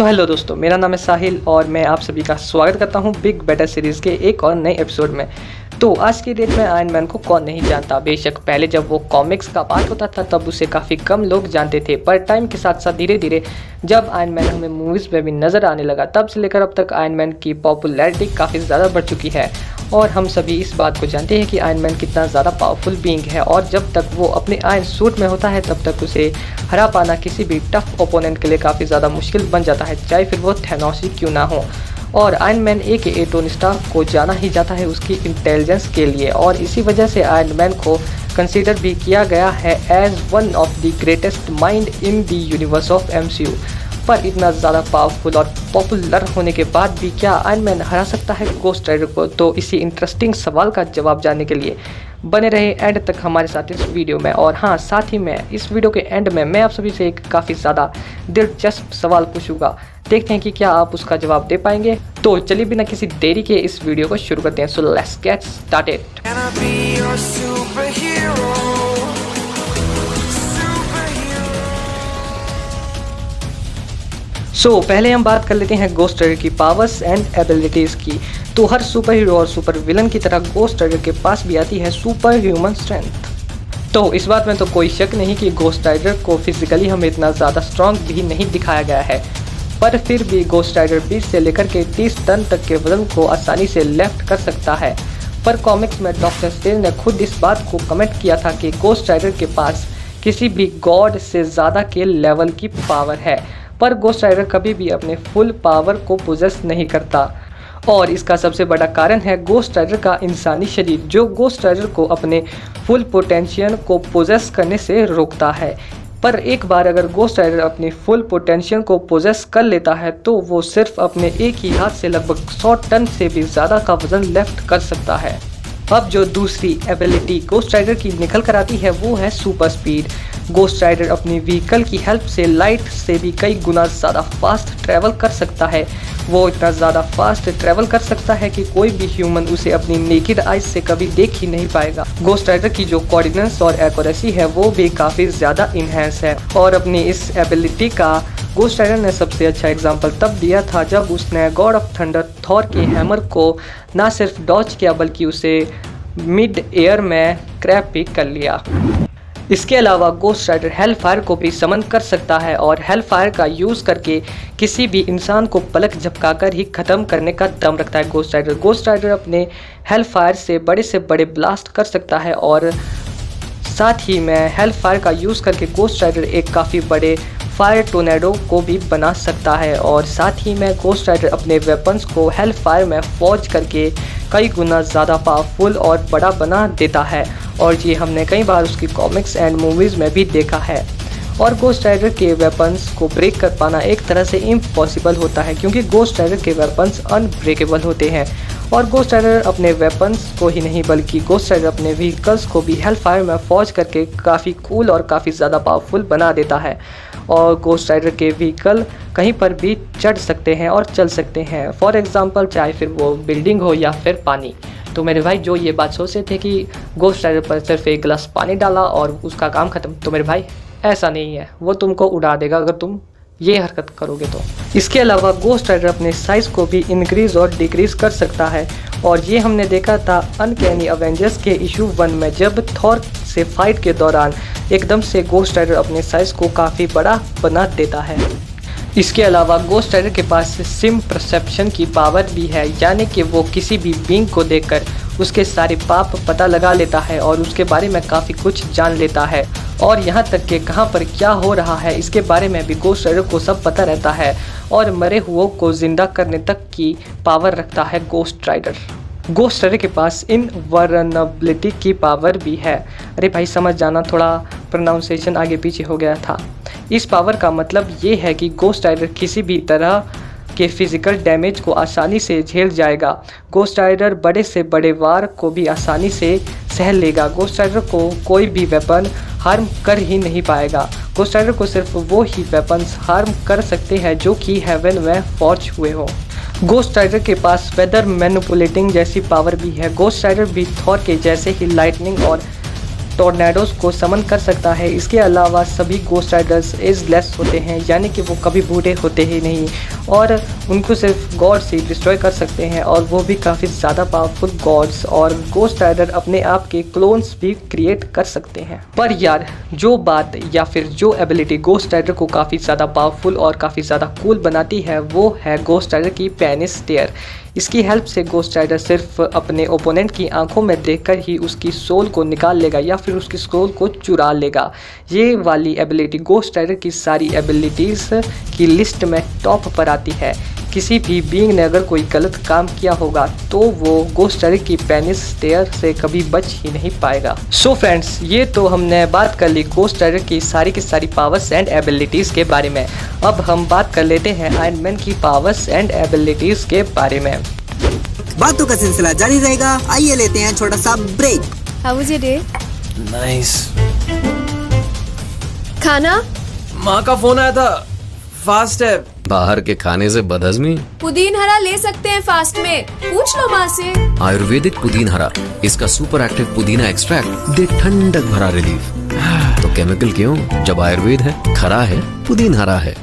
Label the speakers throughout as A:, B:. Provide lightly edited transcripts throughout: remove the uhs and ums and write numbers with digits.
A: Hello दोस्तों, मेरा नाम है साहिल और मैं आप सभी का स्वागत करता हूं बिग बेटर सीरीज़ के एक और नए एपिसोड में। तो आज की डेट में आयरन मैन को कौन नहीं जानता। बेशक पहले जब वो कॉमिक्स का पार्ट होता था तब उसे काफ़ी कम लोग जानते थे, पर टाइम के साथ साथ धीरे धीरे जब आयरन मैन हमें मूवीज़ में भी नज़र आने लगा तब से लेकर अब तक आयरन मैन की पॉपुलैरिटी काफ़ी ज़्यादा बढ़ चुकी है। और हम सभी इस बात को जानते हैं कि आयरन मैन कितना ज़्यादा पावरफुल बीइंग है और जब तक वो अपने आयरन सूट में होता है तब तक उसे हरा पाना किसी भी टफ ओपोनेंट के लिए काफ़ी ज़्यादा मुश्किल बन जाता है, चाहे फिर वो थैनोस ही क्यों ना हो। और आयरन मैन ए टोनी स्टार्क को जाना ही जाता है उसकी इंटेलिजेंस के लिए और इसी वजह से आयरन मैन को कंसीडर भी किया गया है as one of the greatest mind in the universe of MCU। पर इतना ज़्यादा पावरफुल और पॉपुलर होने के बाद भी क्या आयरन मैन हरा सकता है गोस्ट राइडर को? तो इसी इंटरेस्टिंग सवाल का जवाब जानने के लिए बने रहे एंड तक हमारे साथ इस वीडियो में। और हाँ, साथ ही में इस वीडियो के एंड में मैं आप सभी से एक काफ़ी ज़्यादा दिलचस्प सवाल पूछूंगा, देखते हैं कि क्या आप उसका जवाब दे पाएंगे। तो चलिए बिना किसी देरी के इस वीडियो को शुरू करते हैं। So let's get started. पहले हम बात कर लेते हैं गोस्ट राइडर की पावर्स एंड एबिलिटीज़ की। तो हर सुपर हीरो और सुपर विलन की तरह गोस्ट राइडर के पास भी आती है सुपर ह्यूमन स्ट्रेंथ। तो इस बात में तो कोई शक नहीं कि गोस्ट राइडर को फिजिकली हमें इतना ज़्यादा स्ट्रॉन्ग भी नहीं दिखाया गया है, पर फिर भी गोस्ट राइडर 20 से लेकर के 30 टन तक के वजन को आसानी से लिफ्ट कर सकता है। पर कॉमिक्स में डॉक्टर स्ट्रेंज ने खुद इस बात को कमेंट किया था कि गोस्ट राइडर के पास किसी भी गॉड से ज़्यादा के लेवल की पावर है, पर गोस्ट राइडर कभी भी अपने फुल पावर को पोजेस नहीं करता। और इसका सबसे बड़ा कारण है गोस्ट राइडर का इंसानी शरीर, जो गोस्ट राइडर को अपने फुल पोटेंशियल को पोजेस करने से रोकता है। पर एक बार अगर गोस्ट राइडर अपनी फुल पोटेंशियल को पोजेस कर लेता है तो वो सिर्फ अपने एक ही हाथ से लगभग 100 टन से भी ज़्यादा का वजन लिफ्ट कर सकता है। अब जो दूसरी एबिलिटी गोस्ट राइडर की निकल कर आती है वो है सुपर स्पीड। गोस्ट राइडर अपनी व्हीकल की हेल्प से लाइट से भी कई गुना ज़्यादा फास्ट ट्रैवल कर सकता है। वो इतना ज़्यादा फास्ट ट्रैवल कर सकता है कि कोई भी ह्यूमन उसे अपनी नेकेड आइज से कभी देख ही नहीं पाएगा। गोस्ट राइडर की जो कोऑर्डिनेशन और एक्यूरेसी है वो भी काफ़ी ज़्यादा इन्हेंस है। और अपनी इस एबिलिटी का गोस्ट राइडर ने सबसे अच्छा एग्जाम्पल तब दिया था जब उसने गॉड ऑफ थंडर थॉर के हैमर को ना सिर्फ डॉज किया बल्कि उसे मिड एयर में क्रैप भी कर लिया। इसके अलावा गोस्ट राइडर हेल फायर को भी समन कर सकता है और हेल फायर का यूज़ करके किसी भी इंसान को पलक झपकाकर ही ख़त्म करने का दम रखता है गोस्ट राइडर अपने हेल फायर से बड़े ब्लास्ट कर सकता है और साथ ही में हेल फायर का यूज़ करके गोस्ट राइडर एक काफ़ी बड़े फायर टोर्नेडो को भी बना सकता है। और साथ ही में गोस्ट राइडर अपने वेपन्स को हेल फायर में फॉर्ज करके कई गुना ज़्यादा पावरफुल और बड़ा बना देता है और ये हमने कई बार उसकी कॉमिक्स एंड मूवीज़ में भी देखा है। और गोस्ट राइडर के वेपन्स को ब्रेक कर पाना एक तरह से इम्पॉसिबल होता है क्योंकि गोस्ट राइडर के वेपन्स अनब्रेकेबल होते हैं। और गोस्ट राइडर अपने वेपन्स को ही नहीं बल्कि गोस्ट राइडर अपने व्हीकल्स को भी हेल फायर में फॉर्ज करके काफ़ी कूल और काफ़ी ज़्यादा पावरफुल बना देता है। और गोस्ट राइडर के व्हीकल कहीं पर भी चढ़ सकते हैं और चल सकते हैं, फॉर एग्जांपल चाहे फिर वो बिल्डिंग हो या फिर पानी। तो मेरे भाई जो ये बात सोचते थे कि गोस्ट राइडर पर सिर्फ एक गिलास पानी डाला और उसका काम ख़त्म, तो मेरे भाई ऐसा नहीं है, वो तुमको उड़ा देगा अगर तुम ये हरकत करोगे तो। इसके अलावा गोस्ट राइडर अपने साइज़ को भी इंक्रीज़ और डिक्रीज़ कर सकता है और ये हमने देखा था अनकैनी अवेंजर्स के इशू 1 में जब थॉर से फाइट के दौरान एकदम से गोस्ट राइडर अपने साइज़ को काफ़ी बड़ा बना देता है। इसके अलावा गोस्ट राइडर के पास सिम परसेप्शन की पावर भी है, यानी कि वो किसी भी बीइंग को देखकर उसके सारे पाप पता लगा लेता है और उसके बारे में काफ़ी कुछ जान लेता है। और यहाँ तक कि कहाँ पर क्या हो रहा है इसके बारे में भी गोस्ट राइडर को सब पता रहता है और मरे हुओं को जिंदा करने तक की पावर रखता है गोस्ट राइडर। गोस्ट राइडर के पास इनवल्नरेबिलिटी की पावर भी है। अरे भाई समझ जाना, थोड़ा प्रोनाउंसिएशन आगे पीछे हो गया था। इस पावर का मतलब ये है कि गोस्ट राइडर किसी भी तरह के फिजिकल डैमेज को आसानी से झेल जाएगा। गोस्ट राइडर बड़े से बड़े वार को भी आसानी से सह लेगा। गोस्ट राइडर को कोई भी वेपन हार्म कर ही नहीं पाएगा। गोस्ट राइडर को सिर्फ वो ही वेपन्स हार्म कर सकते हैं जो कि हेवन में फॉर्ज हुए हो। गोस्ट राइडर के पास वेदर मैनिपुलेटिंग जैसी पावर भी है। गोस्ट राइडर भी थॉर के जैसे ही लाइटनिंग और टॉर्नेडोज को समन कर सकता है। इसके अलावा सभी गोस्ट राइडर्स एजलेस होते हैं, यानी कि वो कभी बूढ़े होते ही नहीं और उनको सिर्फ गॉड्स ही डिस्ट्रॉय कर सकते हैं, और वो भी काफ़ी ज़्यादा पावरफुल गॉड्स। और गोस्ट राइडर अपने आप के क्लोन्स भी क्रिएट कर सकते हैं। पर यार जो बात या फिर जो एबिलिटी गोस्ट राइडर को काफ़ी ज़्यादा पावरफुल और काफ़ी ज़्यादा कूल बनाती है वो है गोस्ट राइडर की पेनिस स्टेयर। इसकी हेल्प से गोस्ट राइडर सिर्फ अपने ओपोनेंट की आंखों में देखकर ही उसकी सोल को निकाल लेगा या फिर उसकी सोल को चुरा लेगा। ये वाली एबिलिटी गोस्ट राइडर की सारी एबिलिटीज़ की लिस्ट में टॉप पर आती है। किसी भी बीइंग ने अगर कोई गलत काम किया होगा तो वो गोस्ट राइडर की पेनिस स्टेयर से कभी बच ही नहीं पाएगा। सो फ्रेंड्स, ये तो हमने बात कर ली गोस्ट राइडर की सारी पावर्स एंड एबिलिटीज़ के बारे में। अब हम बात कर लेते हैं आयरन मैन की पावर्स एंड एबिलिटीज़ के बारे में।
B: बातों का सिलसिला जारी रहेगा। आइए लेते हैं छोटा सा break.
C: How was your day?
D: Nice.
C: खाना?
D: माँ का फोन आया था, फास्ट है।
E: बाहर के खाने से बदहजमी।
C: पुदीन हरा ले सकते हैं फास्ट में, पूछ लो माँ से।
E: आयुर्वेदिक पुदीन हरा, इसका सुपर एक्टिव पुदीना एक्सट्रैक्ट दे ठंडक भरा रिलीफ। तो केमिकल क्यों, जब आयुर्वेद है, खरा है, पुदीन हरा है।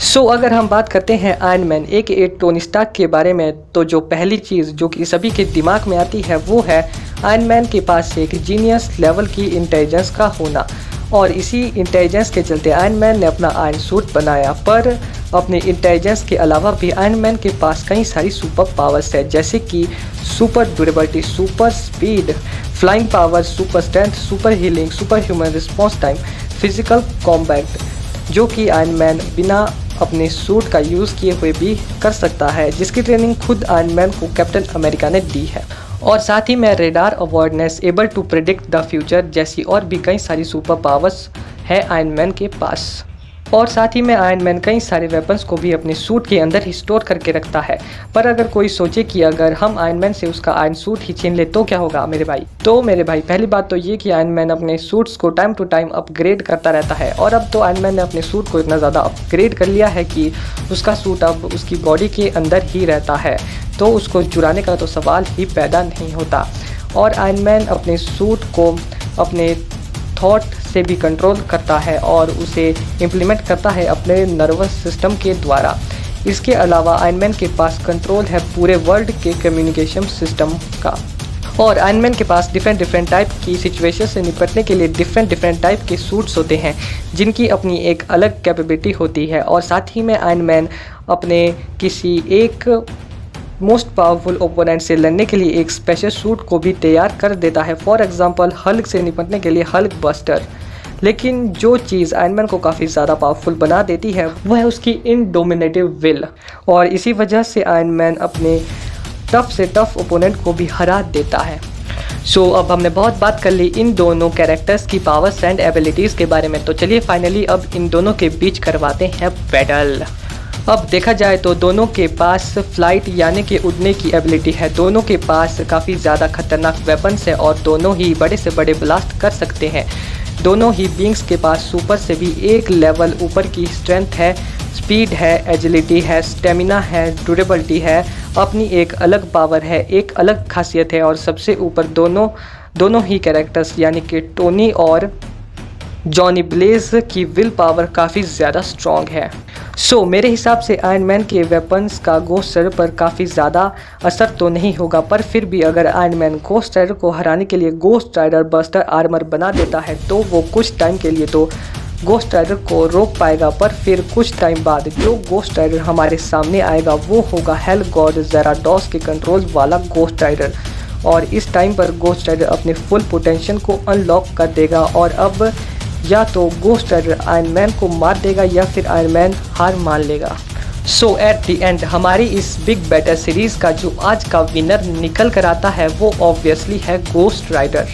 A: सो अगर हम बात करते हैं Iron Man AKA Tony Stark के बारे में, तो जो पहली चीज़ जो कि सभी के दिमाग में आती है वो है आयरन मैन के पास एक जीनियस लेवल की इंटेलिजेंस का होना। और इसी इंटेलिजेंस के चलते आयरन मैन ने अपना आयरन सूट बनाया। पर अपनी इंटेलिजेंस के अलावा भी आयरन मैन के पास कई सारी सुपर पावर्स है, जैसे कि super durability, super speed, flying power, super strength, super healing, super human response time, physical combat, जो कि आयरन मैन बिना अपने सूट का यूज़ किए हुए भी कर सकता है, जिसकी ट्रेनिंग खुद आयरन मैन को कैप्टन अमेरिका ने दी है। और साथ ही में radar awareness, able to predict the future जैसी और भी कई सारी सुपर पावर्स है आयरन मैन के पास। और साथ ही में आयरन मैन कई सारे वेपन्स को भी अपने सूट के अंदर ही स्टोर करके रखता है। पर अगर कोई सोचे कि अगर हम आयरन मैन से उसका आयरन सूट ही छीन ले तो क्या होगा मेरे भाई? तो मेरे भाई, पहली बात तो ये कि आयरन मैन अपने सूट्स को टाइम टू टाइम अपग्रेड करता रहता है। और अब तो आयरन मैन ने अपने सूट को इतना ज़्यादा अपग्रेड कर लिया है कि उसका सूट अब उसकी बॉडी के अंदर ही रहता है, तो उसको चुराने का तो सवाल ही पैदा नहीं होता। और आयरन मैन अपने सूट को अपने थॉट से भी कंट्रोल करता है और उसे इम्प्लीमेंट करता है अपने नर्वस सिस्टम के द्वारा। इसके अलावा आयरन मैन के पास कंट्रोल है पूरे वर्ल्ड के कम्युनिकेशन सिस्टम का। और आयरन मैन के पास डिफरेंट टाइप की सिचुएशन से निपटने के लिए डिफरेंट टाइप के सूट्स होते हैं, जिनकी अपनी एक अलग कैपेबिलिटी होती है। और साथ ही में आयरन मैन अपने किसी एक मोस्ट पावरफुल ओपोनेंट से लड़ने के लिए एक स्पेशल सूट को भी तैयार कर देता है। फॉर एग्जांपल हल्क से निपटने के लिए हल्क बस्टर। लेकिन जो चीज़ आयरन मैन को काफ़ी ज़्यादा पावरफुल बना देती है वह है उसकी इनडोमिनेटिव विल। और इसी वजह से आयरन मैन अपने टफ से टफ ओपोनेंट को भी हरा देता है। सो अब हमने बहुत बात कर ली इन दोनों कैरेक्टर्स की पावर्स एंड एबिलिटीज़ के बारे में। तो चलिए फाइनली अब इन दोनों के बीच करवाते हैं बैटल। अब देखा जाए तो दोनों के पास फ्लाइट यानी कि उड़ने की एबिलिटी है, दोनों के पास काफ़ी ज़्यादा खतरनाक वेपन्स है और दोनों ही बड़े से बड़े ब्लास्ट कर सकते हैं। दोनों ही बींग्स के पास सुपर से भी एक लेवल ऊपर की स्ट्रेंथ है, स्पीड है, एजिलिटी है, स्टेमिना है, ड्यूरेबिलिटी है, अपनी एक अलग पावर है, एक अलग खासियत है। और सबसे ऊपर दोनों ही कैरेक्टर्स यानी कि टोनी और जॉनी ब्लेज की विल पावर काफ़ी ज़्यादा स्ट्रॉन्ग है। सो मेरे हिसाब से आयरन मैन के वेपन्स का गोस्ट राइडर पर काफ़ी ज़्यादा असर तो नहीं होगा, पर फिर भी अगर आयरन मैन गोस्ट राइडर को हराने के लिए गोस्ट राइडर बस्टर आर्मर बना देता है तो वो कुछ टाइम के लिए तो गोस्ट राइडर को रोक पाएगा, पर फिर कुछ टाइम बाद जो गोस्ट राइडर हमारे सामने आएगा वो होगा हेल गॉड ज़ेराडोस के कंट्रोल वाला गोस्ट राइडर। और इस टाइम पर गोस्ट राइडर अपने फुल पोटेंशियल को अनलॉक कर देगा और अब या तो गोस्ट राइडर आयरन मैन को मार देगा या फिर आयरन मैन हार मान लेगा। सो एट द एंड हमारी इस बिग बैटल सीरीज़ का जो आज का विनर निकल कर आता है वो ऑब्वियसली है गोस्ट राइडर।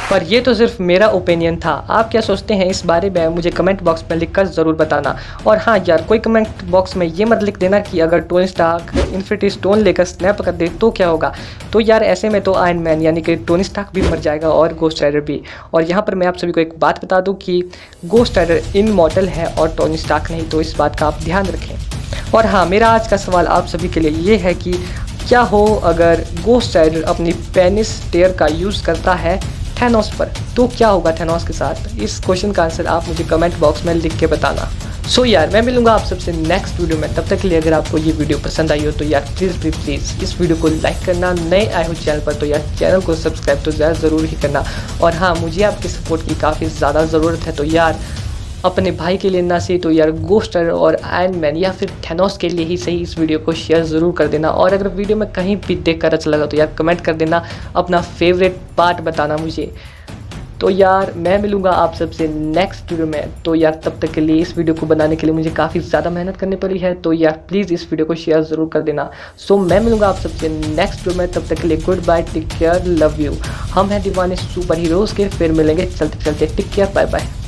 A: पर ये तो सिर्फ मेरा ओपिनियन था, आप क्या सोचते हैं इस बारे में मुझे कमेंट बॉक्स में लिखकर ज़रूर बताना। और हाँ यार, कोई कमेंट बॉक्स में ये मत लिख देना कि अगर टोनी स्टार्क इन्फिनिटी स्टोन लेकर स्नैप कर दे तो क्या होगा। तो यार ऐसे में तो आयरन मैन यानी कि टोनी स्टार्क भी मर जाएगा और गोस्ट राइडर भी। और यहाँ पर मैं आप सभी को एक बात बता दूँ कि गोस्ट राइडर इमॉर्टल है और टोनी स्टार्क नहीं, तो इस बात का आप ध्यान रखें। और हाँ, मेरा आज का सवाल आप सभी के लिए ये है कि क्या हो अगर गोस्ट राइडर अपनी पेनिस टेयर का यूज़ करता है थैनोस पर, तो क्या होगा थैनोस के साथ? इस क्वेश्चन का आंसर आप मुझे कमेंट बॉक्स में लिख के बताना। सो यार मैं मिलूंगा आप सबसे नेक्स्ट वीडियो में। तब तक के लिए अगर आपको ये वीडियो पसंद आई हो तो यार प्लीज़ इस वीडियो को लाइक करना। नए आए हो चैनल पर तो यार चैनल को सब्सक्राइब तो ज़रूर ही करना। और हाँ, मुझे आपके सपोर्ट की काफ़ी ज़्यादा ज़रूरत है, तो यार अपने भाई के लिए ना सही तो यार गोस्ट राइडर और आयरन मैन या फिर थैनोस के लिए ही सही इस वीडियो को शेयर ज़रूर कर देना। और अगर वीडियो में कहीं भी देख कर अच्छा लगा तो यार कमेंट कर देना, अपना फेवरेट पार्ट बताना मुझे। तो यार मैं मिलूंगा आप सबसे नेक्स्ट वीडियो में। तो यार तब तक के लिए इस वीडियो को बनाने के लिए मुझे काफ़ी ज़्यादा मेहनत करनी पड़ी है, तो यार प्लीज़ इस वीडियो को शेयर ज़रूर कर देना। सो मैं मिलूंगा आप सबसे नेक्स्ट वीडियो में। तब तक के लिए good bye, take care, love you. हम हैं दीवाने सुपर हीरोज़ के, फिर मिलेंगे चलते चलते। Take care, bye bye.